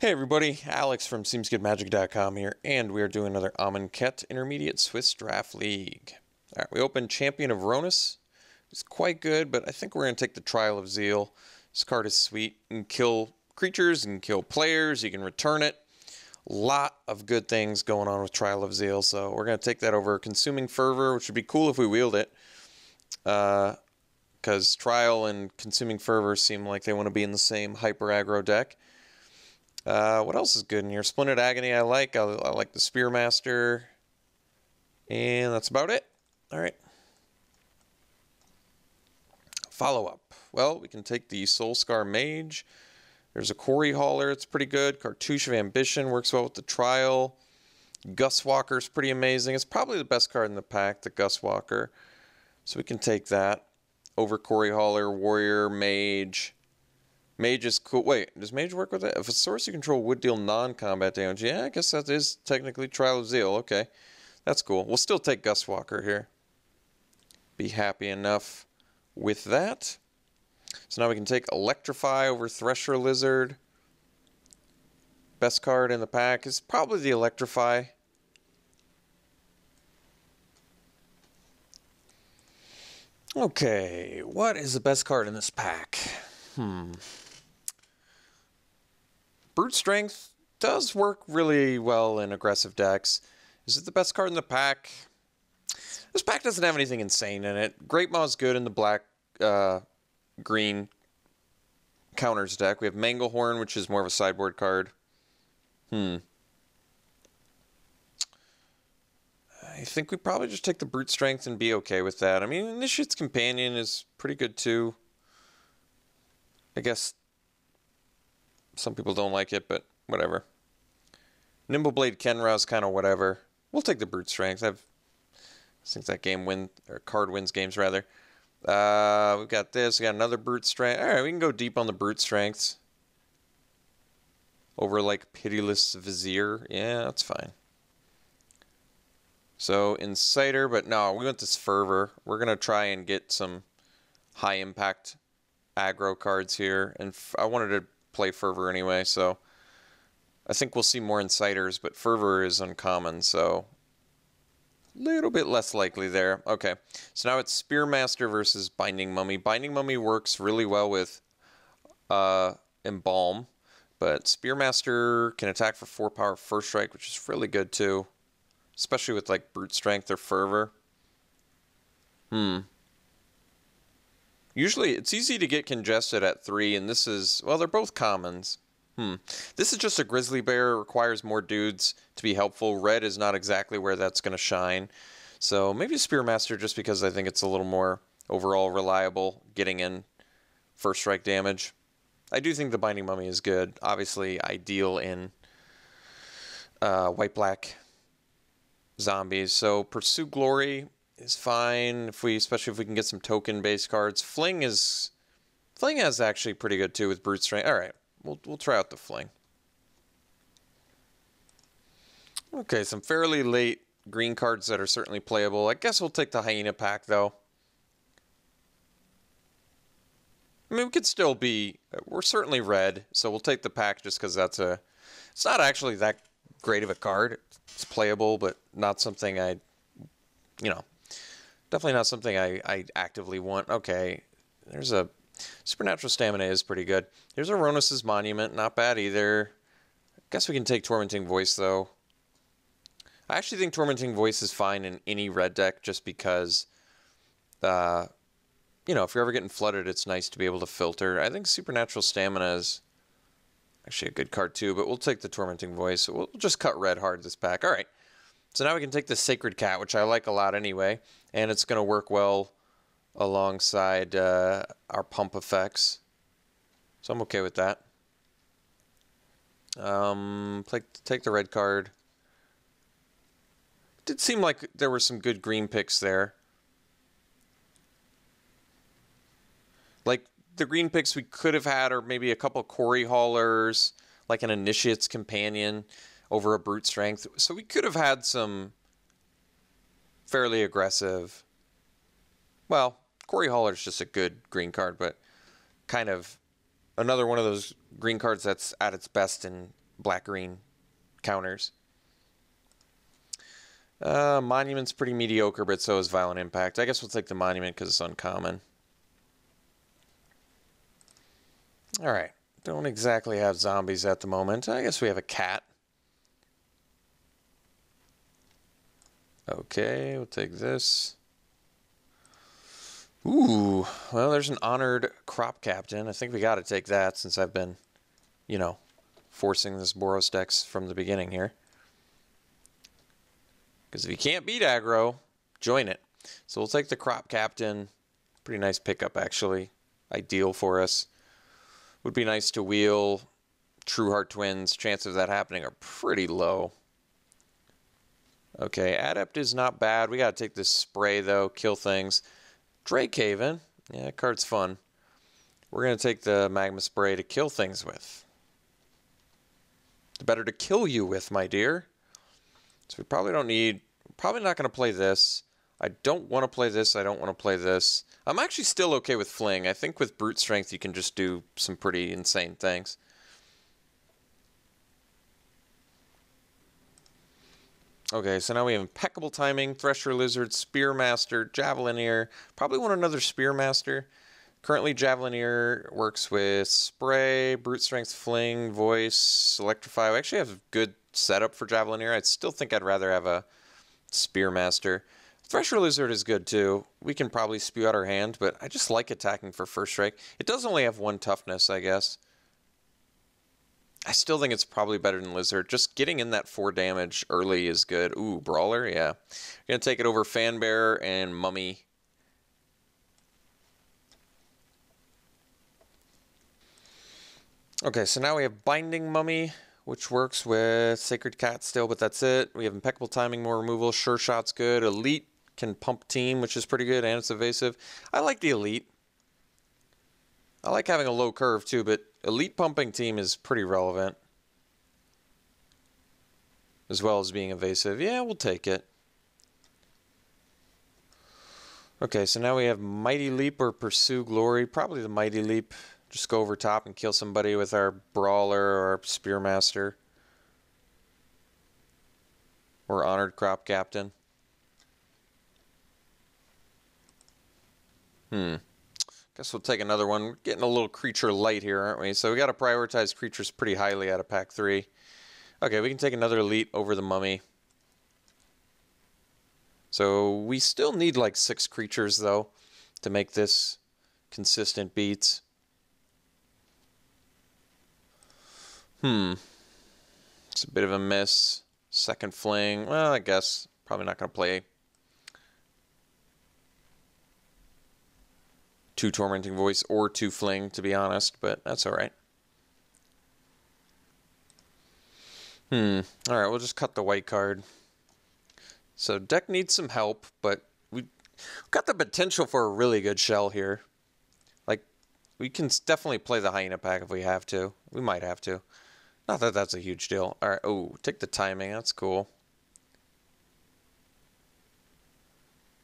Hey everybody, Alex from SeemsGoodMagic.com here, and we are doing another Amonkhet Intermediate Swiss Draft League. Alright, we opened Champion of Ronus. It's quite good, but I think we're going to take the Trial of Zeal. This card is sweet. You can kill creatures, you can kill players, you can return it. A lot of good things going on with Trial of Zeal, so we're going to take that over Consuming Fervor, which would be cool if we wield it. Because Trial and Consuming Fervor seem like they want to be in the same hyper aggro deck. What else is good in here? Splendid Agony I like the Spearmaster. And that's about it. Alright. Follow-up. Well, we can take the Soulscar Mage. There's a Quarry Hauler, it's pretty good. Cartouche of Ambition works well with the Trial. Guswalker's pretty amazing. It's probably the best card in the pack, the Guswalker. So we can take that. Over Quarry Hauler, Warrior, Mage. Mage is cool. Wait, does Mage work with it? If a source you control would deal non-combat damage, yeah, I guess that is technically Trial of Zeal. Okay, that's cool. We'll still take Guswalker here. Be happy enough with that. So now we can take Electrify over Thresher Lizard. Best card in the pack is probably the Electrify. Okay, what is the best card in this pack? Brute Strength does work really well in aggressive decks. Is it the best card in the pack? This pack doesn't have anything insane in it. Great Maw's good in the black, green counters deck. We have Manglehorn, which is more of a sideboard card. I think we probably just take the Brute Strength and be okay with that. I mean, Initiate's Companion is pretty good too. I guess some people don't like it, but whatever. Nimbleblade Kenra's kind of whatever. We'll take the Brute Strength. I think that card wins games rather. We've got this. We got another Brute Strength. All right, we can go deep on the Brute Strengths. Over like Pitiless Vizier. Yeah, that's fine. So Inciter, but no, we want this Fervor. We're gonna try and get some high impact aggro cards here, and I wanted to play Fervor anyway, so I think we'll see more Inciters, but Fervor is uncommon, so a little bit less likely there. Okay, so now it's Spearmaster versus Binding Mummy. Binding Mummy works really well with Embalm, but Spearmaster can attack for 4 power first strike, which is really good too, especially with like Brute Strength or Fervor. Usually, it's easy to get congested at 3, and this is, well, they're both commons. This is just a Grizzly Bear. It requires more dudes to be helpful. Red is not exactly where that's going to shine. So maybe Spearmaster just because I think it's a little more overall reliable getting in first strike damage. I do think the Binding Mummy is good. Obviously, ideal in white-black zombies. So Pursue Glory is fine, especially if we can get some token-based cards. Fling is actually pretty good too with Brute Strength. All right, we'll try out the Fling. Okay, some fairly late green cards that are certainly playable. I guess we'll take the Hyena pack though. I mean, we could still be. We're certainly red, so we'll take the pack just because it's not actually that great of a card. It's playable, but not something definitely not something I actively want. Okay, there's a Supernatural Stamina is pretty good. Here's a Ronus's Monument, not bad either. I guess we can take Tormenting Voice though. I actually think Tormenting Voice is fine in any red deck just because, if you're ever getting flooded, it's nice to be able to filter. I think Supernatural Stamina is actually a good card too, but we'll take the Tormenting Voice. We'll just cut red hard this pack. All right. So now we can take the Sacred Cat, which I like a lot anyway, and it's going to work well alongside our pump effects. So I'm okay with that. Take the red card. It did seem like there were some good green picks there. Like the green picks we could have had are maybe a couple Quarry Haulers, like an Initiate's Companion over a Brute Strength. So we could have had some fairly aggressive. Well, Quarry Hauler is just a good green card, but kind of another one of those green cards that's at its best in black-green counters. Monument's pretty mediocre, but so is Violent Impact. I guess we'll take the Monument because it's uncommon. Alright. Don't exactly have zombies at the moment. I guess we have a cat. Okay, we'll take this. Ooh, well, there's an Honored Crop Captain. I think we got to take that since I've been, you know, forcing this Boros Dex from the beginning here. Because if you can't beat aggro, join it. So we'll take the Crop Captain. Pretty nice pickup, actually. Ideal for us. Would be nice to wheel True Heart Twins. Chances of that happening are pretty low. Okay, Adept is not bad. We got to take this spray, though. Kill things. Drake Haven. Yeah, that card's fun. We're going to take the Magma Spray to kill things with. The better to kill you with, my dear. So we probably don't need... Probably not going to play this. I don't want to play this. I don't want to play this. I'm actually still okay with Fling. I think with Brute Strength you can just do some pretty insane things. Okay, so now we have Impeccable Timing, Thresher Lizard, Spearmaster, Javelineer. Probably want another Spearmaster. Currently, Javelineer works with Spray, Brute Strength, Fling, Voice, Electrify. We actually have a good setup for Javelineer. I still think I'd rather have a Spearmaster. Thresher Lizard is good too. We can probably spew out our hand, but I just like attacking for first strike. It does only have 1 toughness, I guess. I still think it's probably better than Lizard. Just getting in that 4 damage early is good. Ooh, Brawler, yeah. Gonna take it over Fanbearer and Mummy. Okay, so now we have Binding Mummy, which works with Sacred Cat still, but that's it. We have Impeccable Timing, more removal. Sure Shot's good. Elite can pump team, which is pretty good, and it's evasive. I like the Elite. I like having a low curve too, but Elite pumping team is pretty relevant. As well as being evasive. Yeah, we'll take it. Okay, so now we have Mighty Leap or Pursue Glory. Probably the Mighty Leap. Just go over top and kill somebody with our Brawler or our Spearmaster. Or Honored Crop Captain. Guess we'll take another one. We're getting a little creature light here, aren't we? So we got to prioritize creatures pretty highly out of pack 3. Okay, we can take another Elite over the Mummy. So we still need like 6 creatures, though, to make this consistent beats. It's a bit of a miss. Second Fling. Well, I guess probably not going to play 2 Tormenting Voice or 2 Fling, to be honest, but that's alright. Alright, we'll just cut the white card. So deck needs some help, but we've got the potential for a really good shell here. Like, we can definitely play the Hyena pack if we have to. We might have to. Not that that's a huge deal. Alright, oh, take the timing. That's cool.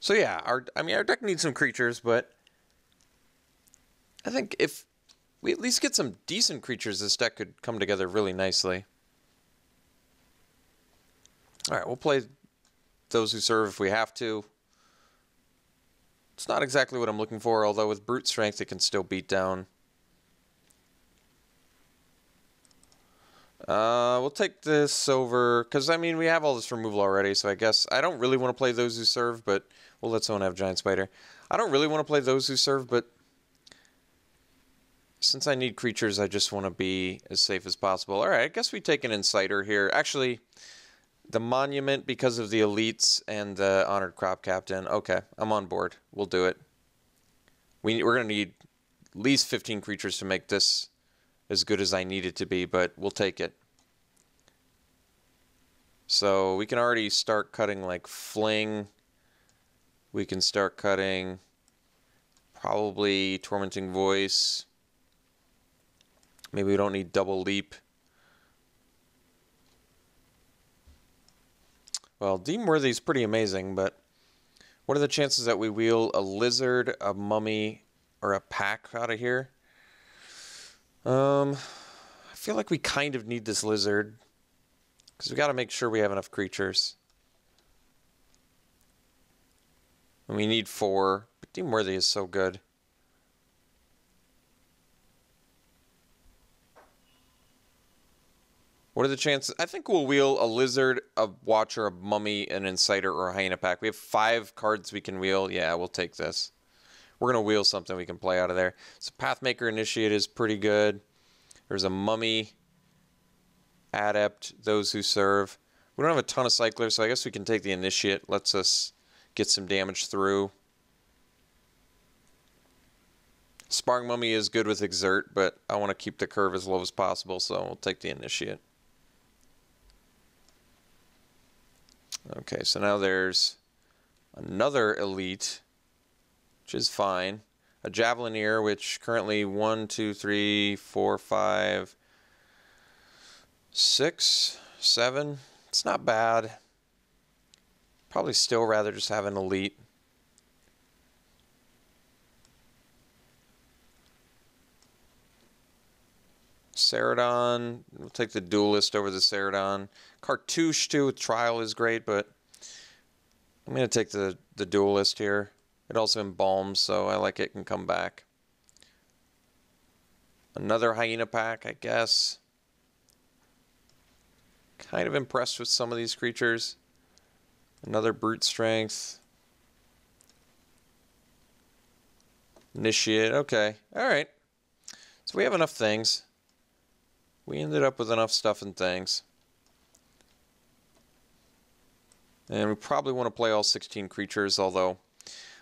So yeah, our deck needs some creatures, but I think if we at least get some decent creatures, this deck could come together really nicely. Alright, we'll play Those Who Serve if we have to. It's not exactly what I'm looking for, although with Brute Strength it can still beat down. We'll take this over, because, I mean, we have all this removal already, so I guess I don't really want to play Those Who Serve, but we'll let someone have Giant Spider. I don't really want to play Those Who Serve, but since I need creatures, I just want to be as safe as possible. Alright, I guess we take an Inciter here. Actually, the Monument because of the Elites and the Honored Crop Captain. Okay, I'm on board. We'll do it. We're going to need at least 15 creatures to make this as good as I need it to be, but we'll take it. So we can already start cutting like Fling. We can start cutting probably Tormenting Voice. Maybe we don't need Double Leap. Well, Deemworthy is pretty amazing, but what are the chances that we wheel a Lizard, a Mummy, or a Pack out of here? I feel like we kind of need this lizard, because we got to make sure we have enough creatures. And we need 4, but Deem Worthy is so good. What are the chances? I think we'll wheel a lizard, a watcher, a mummy, an inciter, or a hyena pack. We have 5 cards we can wheel. Yeah, we'll take this. We're going to wheel something we can play out of there. So Pathmaker Initiate is pretty good. There's a mummy, adept, those who serve. We don't have a ton of cyclers, so I guess we can take the Initiate. Lets us get some damage through. Sparring Mummy is good with Exert, but I want to keep the curve as low as possible, so we'll take the Initiate. Okay, so now there's another elite, which is fine. A Javelineer, which currently 1, 2, 3, 4, 5, 6, 7. It's not bad. Probably still rather just have an elite. Ceradon, we'll take the Duelist over the Ceradon. Cartouche too with Trial is great, but I'm going to take the Duelist here. It also embalms, so I like it can come back. Another Hyena pack, I guess. Kind of impressed with some of these creatures. Another Brute Strength. Initiate, okay. Alright. So we have enough things. We ended up with enough stuff and things. And we probably want to play all 16 creatures, although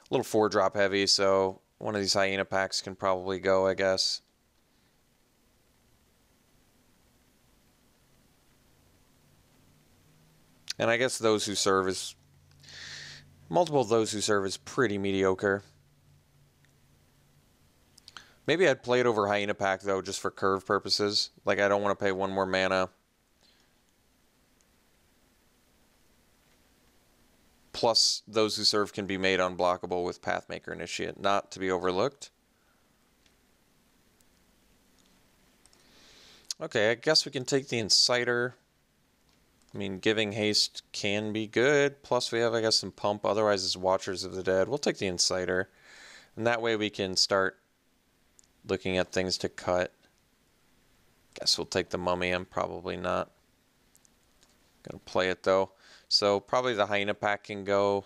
a little 4-drop heavy, so one of these Hyena packs can probably go, I guess. And I guess those who serve is... multiple of those who serve is pretty mediocre. Maybe I'd play it over Hyena pack, though, just for curve purposes. Like, I don't want to pay 1 more mana. Plus, those who serve can be made unblockable with Pathmaker Initiate, not to be overlooked. Okay, I guess we can take the Inciter. I mean, giving haste can be good. Plus, we have, I guess, some pump. Otherwise, it's Watchers of the Dead. We'll take the Inciter. And that way we can start looking at things to cut. Guess we'll take the Mummy. I'm probably not going to play it, though. So probably the Hyena pack can go.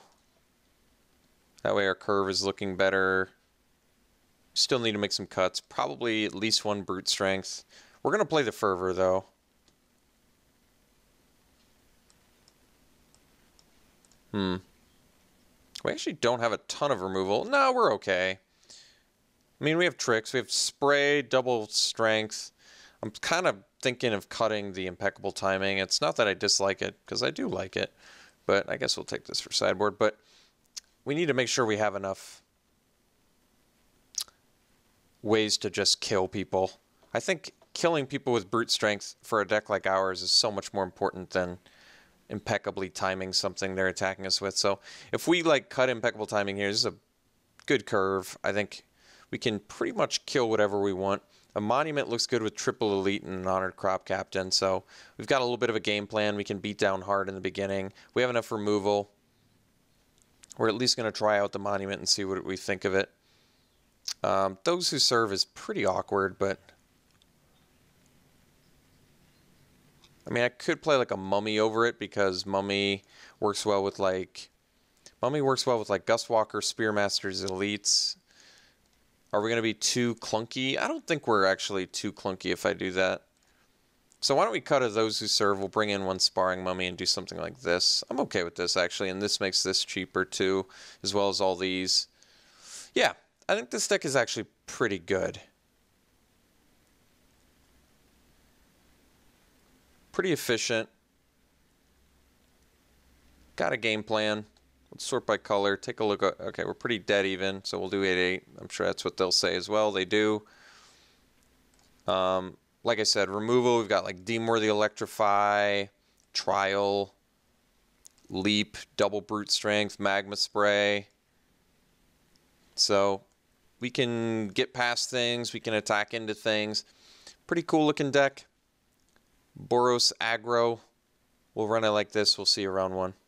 That way our curve is looking better. Still need to make some cuts. Probably at least 1 Brute Strength. We're going to play the Fervor, though. We actually don't have a ton of removal. No, we're okay. I mean, we have tricks. We have Spray, double strength. I'm kind of thinking of cutting the Impeccable Timing. It's not that I dislike it, because I do like it. But I guess we'll take this for sideboard. But we need to make sure we have enough ways to just kill people. I think killing people with Brute Strength for a deck like ours is so much more important than impeccably timing something they're attacking us with. So if we like cut Impeccable Timing here, this is a good curve. I think we can pretty much kill whatever we want. A Monument looks good with triple elite and an honored crop captain, so we've got a little bit of a game plan. We can beat down hard in the beginning. We have enough removal. We're at least going to try out the Monument and see what we think of it. Those who serve is pretty awkward, but I mean, I could play like a Mummy over it, because Mummy works well with like Gustwalker, Spearmasters, Elites. Are we going to be too clunky? I don't think we're actually too clunky if I do that. So why don't we cut of those who serve? We'll bring in 1 Sparring Mummy and do something like this. I'm okay with this, actually, and this makes this cheaper too, as well as all these. Yeah, I think this deck is actually pretty good. Pretty efficient. Got a game plan. Let's sort by color. Take a look. Okay, we're pretty dead even, so we'll do 8-8. I'm sure that's what they'll say as well. They do. Like I said, removal. We've got like Deemworthy, Electrify, Trial, Leap, Double Brute Strength, Magma Spray. So we can get past things. We can attack into things. Pretty cool looking deck. Boros Aggro. We'll run it like this. We'll see you round one.